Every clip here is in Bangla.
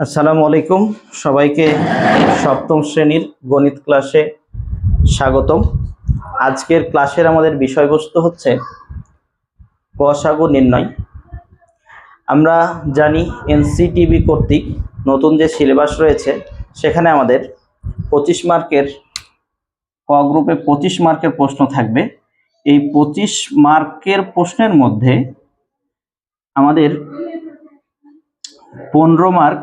আসসালামু আলাইকুম সবাইকে সপ্তম শ্রেণীর গণিত ক্লাসে স্বাগতম। আজকের ক্লাসের আমাদের বিষয়বস্তু হচ্ছে গসাগু নির্ণয়। আমরা জানি এনসিটিবি কর্তৃক নতুন যে সিলেবাস রয়েছে সেখানে আমাদের 25 মার্কের ক গ্রুপে 25 মার্কের প্রশ্ন থাকবে। এই 25 মার্কের প্রশ্নের মধ্যে আমাদের 15 mark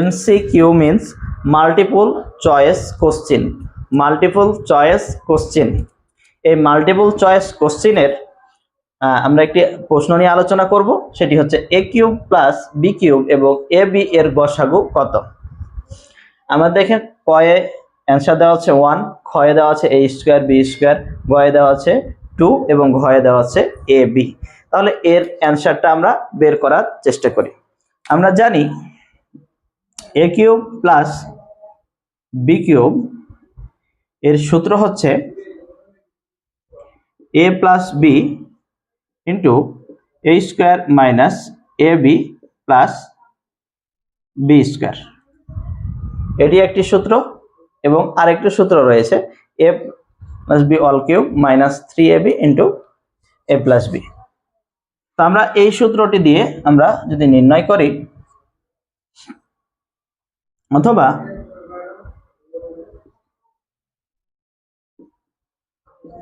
MCQ means multiple choice question. Multiple choice question. এই মাল্টিপল চয়েস কোশ্চেনের আমরা একটি প্রশ্ন নিয়ে আলোচনা করব, সেটি হচ্ছে a cube plus b cube এবং ab এর গসাগু কত। আমরা দেখেন কয়ে অ্যান্সার দেওয়া আছে 1, খয়ে দেওয়া আছে a স্কয়ার b স্কয়ার, গয়ে দেওয়া আছে 2 এবং ঘয়ে দেওয়া আছে ab। তাহলে এর অ্যান্সারটা আমরা বের করার চেষ্টা করি। আমরা জানি a cube plus b cube এর সূত্র হচ্ছে a plus b into a square minus ab plus b square. এটি একটি সূত্র এবং আরেকটি সূত্র রয়েছে a plus b all cube minus 3ab into a plus b। তো আমরা এই সূত্রটি দিয়ে আমরা যদি নির্ণয় করি, অথবা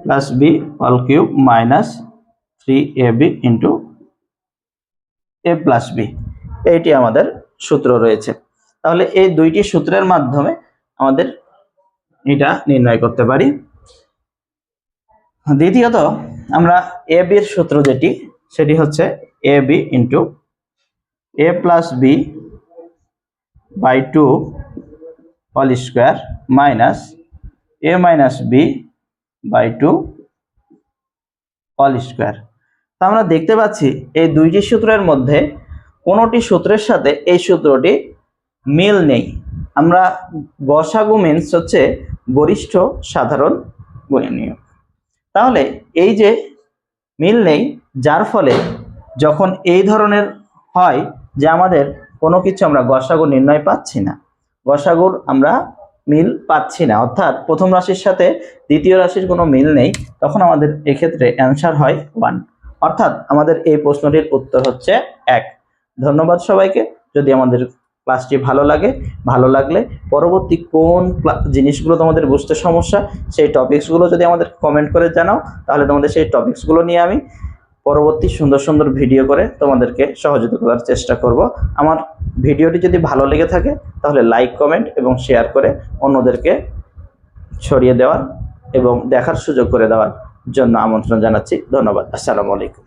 plus B whole cube minus 3ab into A plus B, এইটি আমাদের সূত্র রয়েছে। তাহলে এই দুইটি সূত্রের মাধ্যমে আমাদের এটা নির্ণয় করতে পারি। দ্বিতীয়ত আমরা এ বির সূত্র যেটি, সেটি হচ্ছে A B into A plus B by 2 whole square minus A minus B by 2 whole square. তা আমরা দেখতে পাচ্ছি এই দুইটি সূত্রের মধ্যে কোনোটি সূত্রের সাথে এই সূত্রটি মিল নেই। আমরা গসাগু মিনস হচ্ছে গরিষ্ঠ সাধারণ গুণনীয়ক। তাহলে এই যে মিল নেই, যার ফলে যখন এই ধরনের হয় যে আমাদের কোনো কিছু আমরা গসাগু নির্ণয় পাচ্ছি না, গসাগুর আমরা মিল পাচ্ছি না, অর্থাৎ প্রথম রাশির সাথে দ্বিতীয় রাশির কোনো মিল নেই, তখন আমাদের এক্ষেত্রে অ্যান্সার হয় 1, অর্থাৎ আমাদের এই প্রশ্নটির উত্তর হচ্ছে 1। ধন্যবাদ সবাইকে। যদি আমাদের ক্লাসটি ভালো লাগলে পরবর্তী কোন জিনিসগুলো তোমাদের বুঝতে সমস্যা, সেই টপিকসগুলো যদি আমাদের কমেন্ট করে জানাও, তাহলে তোমাদের সেই টপিকসগুলো নিয়ে আমি পরবর্তী সুন্দর ভিডিও করে তোমাদেরকে সহযোগিতা করার চেষ্টা করব। আমার ভিডিওটি যদি ভালো লেগে থাকে তাহলে লাইক, কমেন্ট এবং শেয়ার করে অন্যদেরকে ছড়িয়ে দেওয়ার এবং দেখার সুযোগ করে দেওয়ার জন্য আমন্ত্রণ জানাচ্ছি। ধন্যবাদ। আসসালামু আলাইকুম।